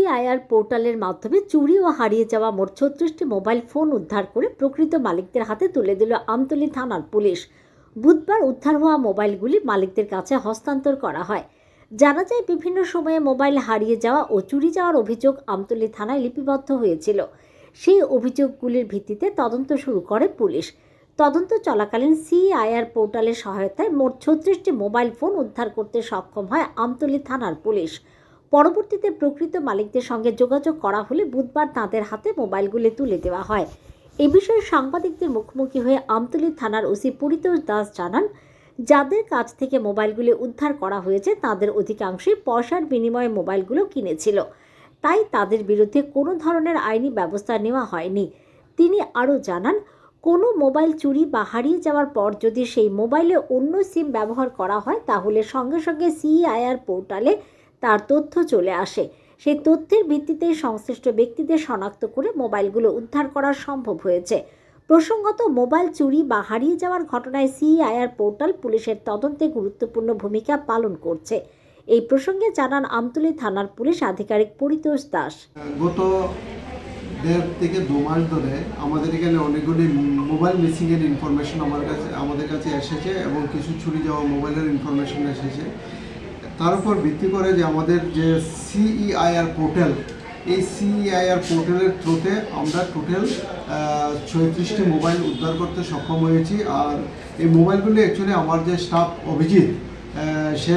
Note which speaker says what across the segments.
Speaker 1: CIR পোর্টালের মাধ্যমে চুরি ও হারিয়ে যাওয়া মোট ৩৬টি মোবাইল ফোন উদ্ধার করে প্রকৃত মালিকদের হাতে তুলে দিল আমতলী থানার পুলিশ। বুধবার উদ্ধার হওয়া মোবাইলগুলি মালিকদের কাছে হস্তান্তর করা হয়। জানা যায়, বিভিন্ন সময়ে মোবাইল হারিয়ে যাওয়া ও চুরি যাওয়ার অভিযোগ আমতলী থানায় লিপিবদ্ধ হয়েছিল। সেই অভিযোগগুলির ভিত্তিতে তদন্ত শুরু করে পুলিশ। তদন্ত চলাকালীন সিআইআর পোর্টালের সহায়তায় মোট ৩৬টি মোবাইল ফোন উদ্ধার করতে সক্ষম হয় আমতলী থানার পুলিশ। পরবর্তীতে প্রকৃত মালিকদের সঙ্গে যোগাযোগ করা হলে বুধবার তাঁদের হাতে মোবাইলগুলি তুলে দেওয়া হয়। এ বিষয়ে সাংবাদিকদের মুখোমুখি হয়ে আমতলী থানার ওসি পরিতোষ দাস জানান, যাদের কাছ থেকে মোবাইলগুলি উদ্ধার করা হয়েছে তাদের অধিকাংশই পয়সার বিনিময়ে মোবাইলগুলো কিনেছিল, তাই তাদের বিরুদ্ধে কোনো ধরনের আইনি ব্যবস্থা নেওয়া হয়নি। তিনি আরও জানান, কোনো মোবাইল চুরি বা হারিয়ে যাওয়ার পর যদি সেই মোবাইলে অন্য সিম ব্যবহার করা হয় তাহলে সঙ্গে সঙ্গে সিআইআর পোর্টালে তার তথ্য চলে আসে। সেই তথ্যের ভিত্তিতে সংশ্লিষ্ট ব্যক্তিদের শনাক্ত করে মোবাইলগুলো উদ্ধার করা সম্ভব হয়েছে। প্রসঙ্গত, মোবাইল চুরি বা হারিয়ে যাওয়ার ঘটনায় সিআইআর পোর্টাল পুলিশের তদন্তে গুরুত্বপূর্ণ ভূমিকা পালন করছে। এই প্রসঙ্গে জানান আমতলী থানার পুলিশ আধিকারিক পরিতোষ দাস।
Speaker 2: গত 1.5 থেকে 2 মাস ধরে আমাদের এখানে অনেকগুলি মোবাইল মিসিংয়ের ইনফরমেশন আমাদের কাছে এসেছে এবং কিছু চুরি যাওয়া মোবাইলের ইনফরমেশন এসেছে। তার উপর ভিত্তি করে যে আমাদের যে সিইআইআর পোর্টাল, এই সিইআইআর পোর্টালের থ্রুতে আমরা টোটাল 36টি মোবাইল উদ্ধার করতে সক্ষম হয়েছি। আর এই মোবাইলগুলি অ্যাকচুয়ালি আমার যে স্টাফ অভিজিৎ, সে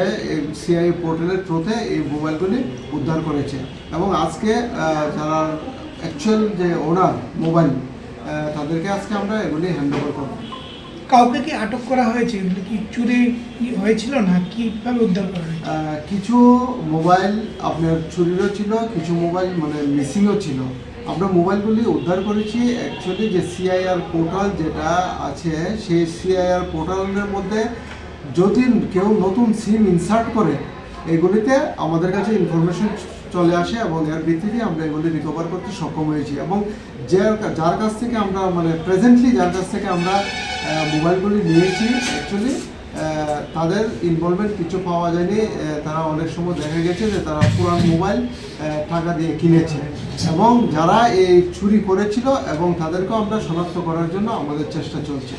Speaker 2: সিআই পোর্টালের থ্রুতে এই মোবাইলগুলি উদ্ধার করেছে এবং আজকে যারা অ্যাকচুয়াল যে ওনার মোবাইল, তাদেরকে আজকে আমরা এগুলি হ্যান্ড ওভার করব।
Speaker 3: কাউকে কি আটক করা হয়েছে? কি চুরি হয়েছিল না কীভাবে উদ্ধার করা হয়েছে?
Speaker 2: কিছু মোবাইল আপনার চুরিরও ছিল, কিছু মোবাইল মানে মিসিংও ছিল। আমরা মোবাইলগুলি উদ্ধার করেছি। অ্যাকচুয়ালি যে সিআইআর পোর্টাল যেটা আছে, সেই সিআইআর পোর্টালের মধ্যে যদি কেউ নতুন সিম ইনসার্ট করে, এগুলিতে আমাদের কাছে ইনফরমেশন চলে আসে এবং এর ভিত্তিতে আমরা এগুলি রিকভার করতে সক্ষম হয়েছি। এবং যার কাছ থেকে আমরা মানে প্রেজেন্টলি যার কাছ থেকে আমরা মোবাইলগুলি নিয়েছি, অ্যাকচুয়ালি তাদের ইনভলভমেন্ট কিছু পাওয়া যায়নি। তারা অনেক সময় দেখা গেছে যে তারা পুরান মোবাইল টাকা দিয়ে কিনেছে এবং যারা এই চুরি করেছিল এবং তাদেরকেও আমরা শনাক্ত করার জন্য আমাদের চেষ্টা চলছে।